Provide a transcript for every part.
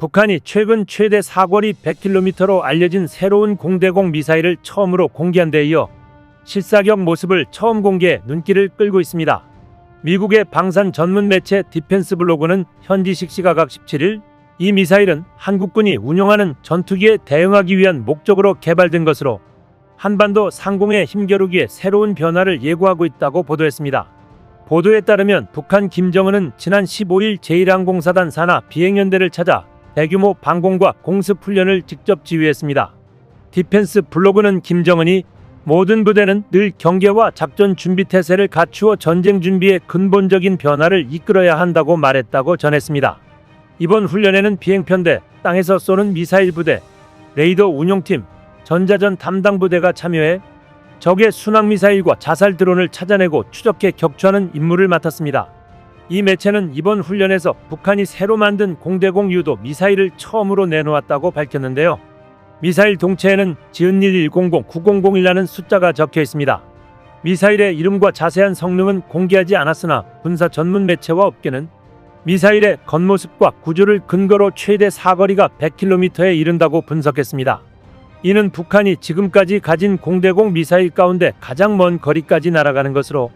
북한이 최근 최대 사거리 100km로 알려진 새로운 공대공 미사일을 처음으로 공개한 데 이어 실사격 모습을 처음 공개해 눈길을 끌고 있습니다. 미국의 방산 전문 매체 디펜스 블로그는 현지식 시각 17일 이 미사일은 한국군이 운용하는 전투기에 대응하기 위한 목적으로 개발된 것으로 한반도 상공의 힘겨루기에 새로운 변화를 예고하고 있다고 보도했습니다. 보도에 따르면 북한 김정은은 지난 15일 제1항공사단 산하 비행연대를 찾아 대규모 방공과 공습 훈련을 직접 지휘했습니다. 디펜스 블로그는 김정은이 모든 부대는 늘 경계와 작전 준비 태세를 갖추어 전쟁 준비에 근본적인 변화를 이끌어야 한다고 말했다고 전했습니다. 이번 훈련에는 비행편대, 땅에서 쏘는 미사일 부대, 레이더 운용팀, 전자전 담당 부대가 참여해 적의 순항미사일과 자살 드론을 찾아내고 추적해 격추하는 임무를 맡았습니다. 이 매체는 이번 훈련에서 북한이 새로 만든 공대공 유도 미사일을 처음으로 내놓았다고 밝혔는데요. 미사일 동체에는 지은일 100-9001라는 숫자가 적혀 있습니다. 미사일의 이름과 자세한 성능은 공개하지 않았으나 군사 전문 매체와 업계는 미사일의 겉모습과 구조를 근거로 최대 사거리가 100km에 이른다고 분석했습니다. 이는 북한이 지금까지 가진 공대공 미사일 가운데 가장 먼 거리까지 날아가는 것으로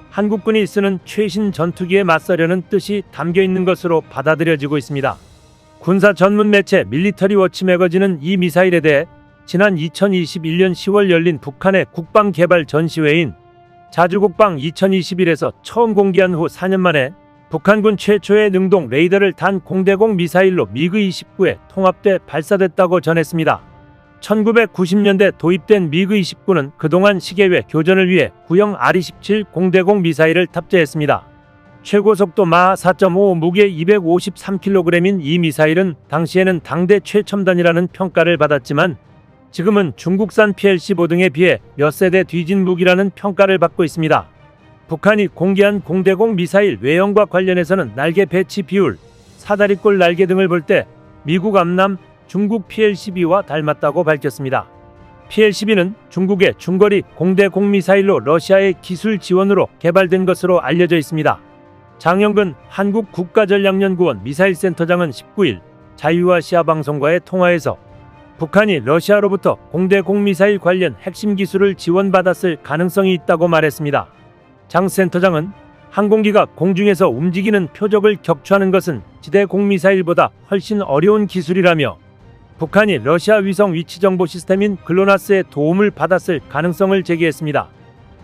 한국군이 쓰는 최신 전투기에 맞서려는 뜻이 담겨 있는 것으로 받아들여지고 있습니다. 군사 전문 매체 밀리터리 워치 매거진은 이 미사일에 대해 지난 2021년 10월 열린 북한의 국방개발 전시회인 자주국방 2021에서 처음 공개한 후 4년 만에 북한군 최초의 능동 레이더를 단 공대공 미사일로 미그-29에 통합돼 발사됐다고 전했습니다. 1990년대 도입된 미그-29는 그동안 시계외 교전을 위해 구형 R-27 공대공 미사일을 탑재했습니다. 최고 속도 마하 4.5, 무게 253kg인 이 미사일은 당시에는 당대 최첨단이라는 평가를 받았지만 지금은 중국산 PL-15 등에 비해 몇 세대 뒤진 무기라는 평가를 받고 있습니다. 북한이 공개한 공대공 미사일 외형과 관련해서는 날개 배치 비율, 사다리꼴 날개 등을 볼 때 미국 암남, 중국 PL-12와 닮았다고 밝혔습니다. PL-12는 중국의 중거리 공대공 미사일로 러시아의 기술 지원으로 개발된 것으로 알려져 있습니다. 장영근 한국국가전략연구원 미사일센터장은 19일 자유아시아방송과의 통화에서 북한이 러시아로부터 공대공 미사일 관련 핵심 기술을 지원받았을 가능성이 있다고 말했습니다. 장 센터장은 항공기가 공중에서 움직이는 표적을 격추하는 것은 지대 공미사일보다 훨씬 어려운 기술이라며 북한이 러시아 위성 위치정보 시스템인 글로나스의 도움을 받았을 가능성을 제기했습니다.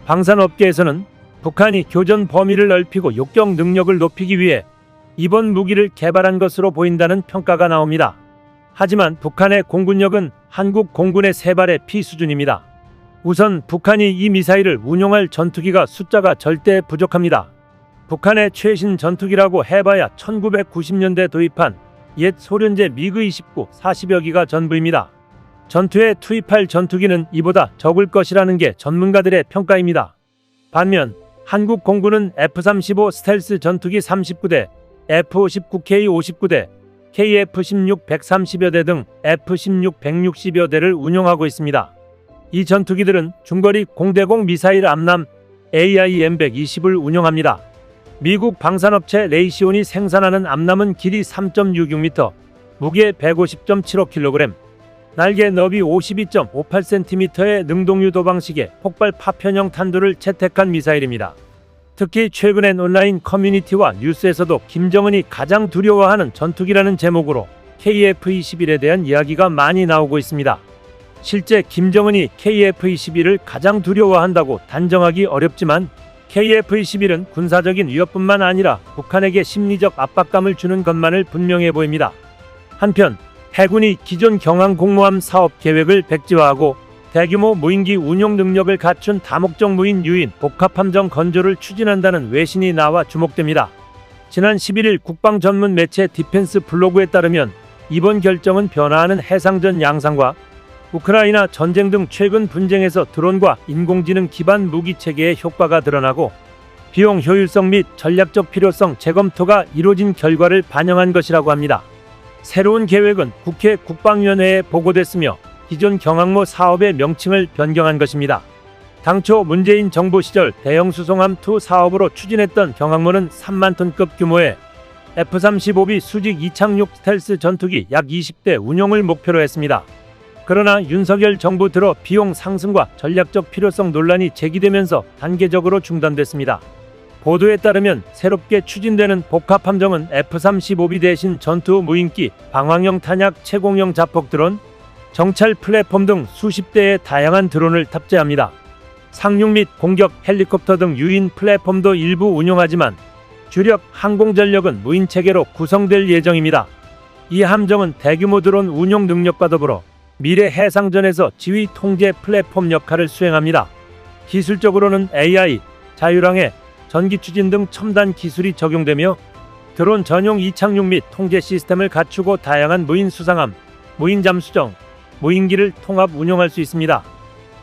방산업계에서는 북한이 교전 범위를 넓히고 역격 능력을 높이기 위해 이번 무기를 개발한 것으로 보인다는 평가가 나옵니다. 하지만 북한의 공군력은 한국 공군의 3발의 피 수준입니다. 우선 북한이 이 미사일을 운용할 전투기가 숫자가 절대 부족합니다. 북한의 최신 전투기라고 해봐야 1990년대 도입한 옛 소련제 미그-29 40여 기가 전부입니다. 전투에 투입할 전투기는 이보다 적을 것이라는 게 전문가들의 평가입니다. 반면 한국 공군은 F-35 스텔스 전투기 39대, F-59K 59대, KF-16 130여 대 등 F-16 160여 대를 운용하고 있습니다. 이 전투기들은 중거리 공대공 미사일 암남 AIM-120을 운용합니다. 미국 방산업체 레이시온이 생산하는 암남은 길이 3.66m, 무게 150.75kg, 날개 너비 52.58cm의 능동유도 방식의 폭발 파편형 탄두를 채택한 미사일입니다. 특히 최근엔 온라인 커뮤니티와 뉴스에서도 김정은이 가장 두려워하는 전투기라는 제목으로 KF-21에 대한 이야기가 많이 나오고 있습니다. 실제 김정은이 KF-21을 가장 두려워한다고 단정하기 어렵지만 KF-21은 군사적인 위협뿐만 아니라 북한에게 심리적 압박감을 주는 것만을 분명해 보입니다. 한편 해군이 기존 경항공모함 사업 계획을 백지화하고 대규모 무인기 운용 능력을 갖춘 다목적 무인 유인 복합함정 건조를 추진한다는 외신이 나와 주목됩니다. 지난 11일 국방 전문 매체 디펜스 블로그에 따르면 이번 결정은 변화하는 해상전 양상과 우크라이나 전쟁 등 최근 분쟁에서 드론과 인공지능 기반 무기 체계의 효과가 드러나고 비용 효율성 및 전략적 필요성 재검토가 이뤄진 결과를 반영한 것이라고 합니다. 새로운 계획은 국회 국방위원회에 보고됐으며 기존 경항모 사업의 명칭을 변경한 것입니다. 당초 문재인 정부 시절 대형 수송함2 사업으로 추진했던 경항모는 3만 톤급 규모의 F-35B 수직 이착륙 스텔스 전투기 약 20대 운용을 목표로 했습니다. 그러나 윤석열 정부 들어 비용 상승과 전략적 필요성 논란이 제기되면서 단계적으로 중단됐습니다. 보도에 따르면 새롭게 추진되는 복합함정은 F-35B 대신 전투 무인기, 방황형 탄약 채공형 자폭 드론, 정찰 플랫폼 등 수십 대의 다양한 드론을 탑재합니다. 상륙 및 공격 헬리콥터 등 유인 플랫폼도 일부 운용하지만 주력 항공전력은 무인체계로 구성될 예정입니다. 이 함정은 대규모 드론 운용 능력과 더불어 미래 해상전에서 지휘 통제 플랫폼 역할을 수행합니다. 기술적으로는 AI, 자율항해, 전기 추진 등 첨단 기술이 적용되며 드론 전용 이착륙 및 통제 시스템을 갖추고 다양한 무인 수상함, 무인 잠수정, 무인기를 통합 운용할 수 있습니다.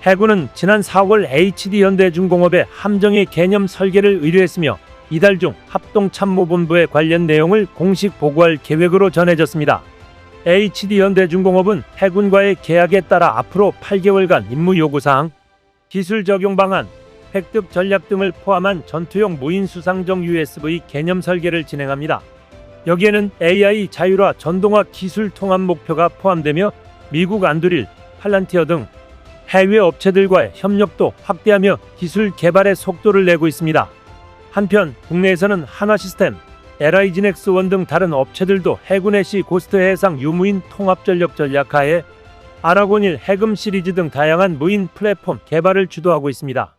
해군은 지난 4월 HD현대중공업에 함정의 개념 설계를 의뢰했으며 이달 중 합동참모본부에 관련 내용을 공식 보고할 계획으로 전해졌습니다. HD현대중공업은 해군과의 계약에 따라 앞으로 8개월간 임무 요구사항, 기술 적용 방안, 획득 전략 등을 포함한 전투용 무인 수상정 USV 개념 설계를 진행합니다. 여기에는 AI 자율화 전동화 기술 통합 목표가 포함되며 미국 안드릴, 팔란티어 등 해외 업체들과의 협력도 확대하며 기술 개발의 속도를 내고 있습니다. 한편 국내에서는 한화시스템, LI지넥스1 등 다른 업체들도 해군의 고스트 해상 유무인 통합전력 전략하에 아라곤1 해금 시리즈 등 다양한 무인 플랫폼 개발을 주도하고 있습니다.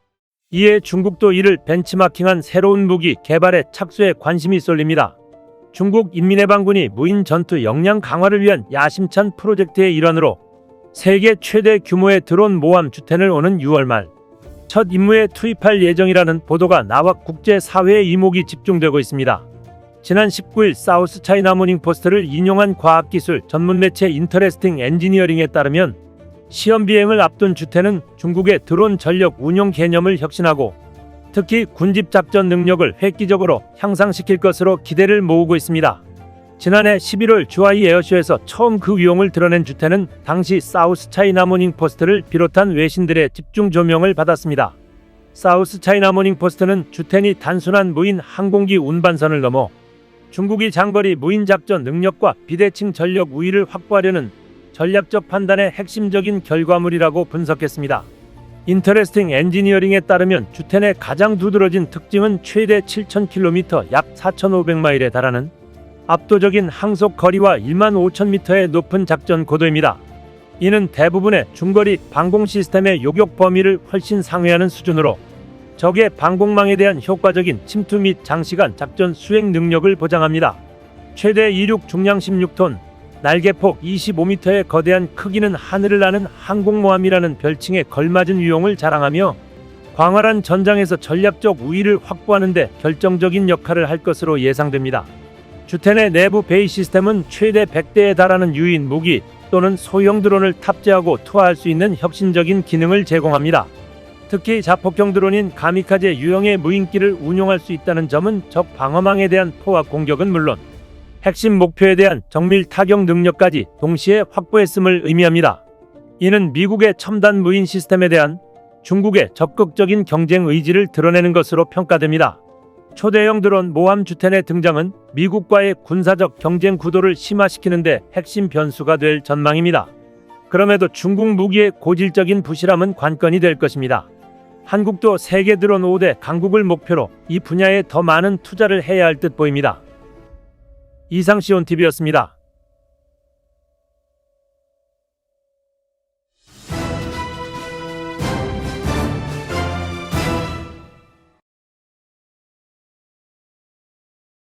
이에 중국도 이를 벤치마킹한 새로운 무기 개발에 착수해 관심이 쏠립니다. 중국 인민해방군이 무인 전투 역량 강화를 위한 야심찬 프로젝트의 일환으로 세계 최대 규모의 드론 모함 주텐을 오는 6월 말 첫 임무에 투입할 예정이라는 보도가 나와 국제사회의 이목이 집중되고 있습니다. 지난 19일 사우스 차이나 모닝포스트를 인용한 과학기술 전문 매체 인터레스팅 엔지니어링에 따르면 시험 비행을 앞둔 주텐은 중국의 드론 전력 운용 개념을 혁신하고 특히 군집 작전 능력을 획기적으로 향상시킬 것으로 기대를 모으고 있습니다. 지난해 11월 주하이 에어쇼에서 처음 그 위용을 드러낸 주텐은 당시 사우스 차이나 모닝포스트를 비롯한 외신들의 집중 조명을 받았습니다. 사우스 차이나 모닝포스트는 주텐이 단순한 무인 항공기 운반선을 넘어 중국이 장거리 무인 작전 능력과 비대칭 전력 우위를 확보하려는 전략적 판단의 핵심적인 결과물이라고 분석했습니다. 인터레스팅 엔지니어링에 따르면 주텐의 가장 두드러진 특징은 최대 7,000km 약 4,500마일에 달하는 압도적인 항속 거리와 15,000m의 높은 작전 고도입니다. 이는 대부분의 중거리 방공 시스템의 요격 범위를 훨씬 상회하는 수준으로 적의 방공망에 대한 효과적인 침투 및 장시간 작전 수행 능력을 보장합니다. 최대 이륙 중량 16톤, 날개폭 25m의 거대한 크기는 하늘을 나는 항공모함이라는 별칭에 걸맞은 위용을 자랑하며 광활한 전장에서 전략적 우위를 확보하는 데 결정적인 역할을 할 것으로 예상됩니다. 주텐의 내부 베이 시스템은 최대 100대에 달하는 유인 무기 또는 소형 드론을 탑재하고 투하할 수 있는 혁신적인 기능을 제공합니다. 특히 자폭형 드론인 가미카제 유형의 무인기를 운용할 수 있다는 점은 적 방어망에 대한 포화 공격은 물론 핵심 목표에 대한 정밀 타격 능력까지 동시에 확보했음을 의미합니다. 이는 미국의 첨단 무인 시스템에 대한 중국의 적극적인 경쟁 의지를 드러내는 것으로 평가됩니다. 초대형 드론 모함 주텐의 등장은 미국과의 군사적 경쟁 구도를 심화시키는 데 핵심 변수가 될 전망입니다. 그럼에도 중국 무기의 고질적인 부실함은 관건이 될 것입니다. 한국도 세계 드론 5대 강국을 목표로 이 분야에 더 많은 투자를 해야 할 듯 보입니다. 이상 시온TV였습니다.